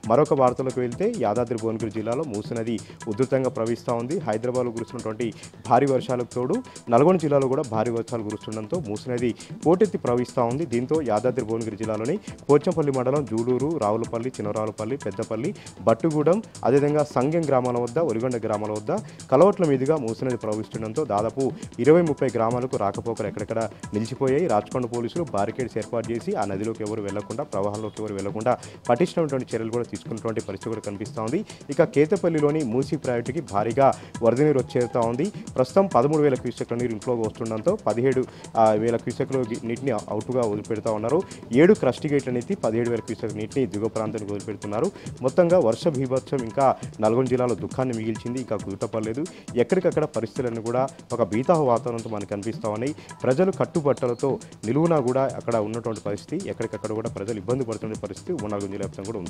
మరొక వార్తలకు వెళ్తే యాదాద్రి భువనగిరి జిల్లాలో మూసీ నది ఉధృతంగా ప్రవహిస్తూ ఉంది. హైదరాబాద్లో కురుస్తున్నటువంటి భారీ వర్షాలకు తోడు నల్గొండ జిల్లాలో కూడా భారీ వర్షాలు కురుస్తుండడంతో మూసీ నది పోటెత్తి ప్రవహిస్తూ ఉంది. దీంతో యాదాద్రి భువనగిరి జిల్లాలోని పోచంపల్లి మండలం జూలూరు, రావులపల్లి, చినరావులపల్లి, పెద్దపల్లి, బట్టుగూడెం, అదేవిధంగా సంగెం గ్రామాల వద్ద, ఒరిగొండ గ్రామాల వద్ద కలవట్ల మీదుగా మూసీ నది ప్రవహిస్తుండడంతో దాదాపు 20-30 గ్రామాలకు రాకపోకలు ఎక్కడెక్కడ నిలిచిపోయాయి. రాచకొండ పోలీసులు బారికేడ్స్ ఏర్పాటు చేసి ఆ నదిలోకి ఎవరు వెళ్లకుండా, ప్రవాహంలోకి ఎవరు వెళ్లకుండా పటిష్టమైనటువంటి చర్యలు కూడా తీసుకున్నటువంటి పరిస్థితి కూడా కనిపిస్తూ ఉంది. ఇక కేతపల్లిలోని మూసీ ప్రాజెక్టుకి భారీగా వరద నీరు వచ్చేరుతా ఉంది. ప్రస్తుతం 13,000 క్యూసెక్ల నీరు ఇంట్లోకి వస్తుండడంతో 17,000 క్యూసెక్ల నీటిని అవుట్గా వదిలిపెడతా ఉన్నారు. 7 క్రస్ట్ గేట్ల నుంచి 17,000 క్యూసెక్ నీటిని దిగువ ప్రాంతానికి వదిలిపెడుతున్నారు. మొత్తంగా వర్ష బీభత్సం ఇంకా నల్గొండ జిల్లాలో దుఃఖాన్ని మిగిల్చింది. ఇంకా కుదుటపడలేదు. ఎక్కడికక్కడ పరిస్థితులను కూడా ఒక బీతాహ వాతావరణంతో మనకు కనిపిస్తూ ఉన్నాయి. ప్రజలు కట్టుబట్టలతో నిలువునా కూడా అక్కడ ఉన్నటువంటి పరిస్థితి, ఎక్కడికక్కడ కూడా ప్రజలు ఇబ్బంది పడుతున్న పరిస్థితి నల్గొండ జిల్లా వ్యాప్తంగా కూడా ఉంది.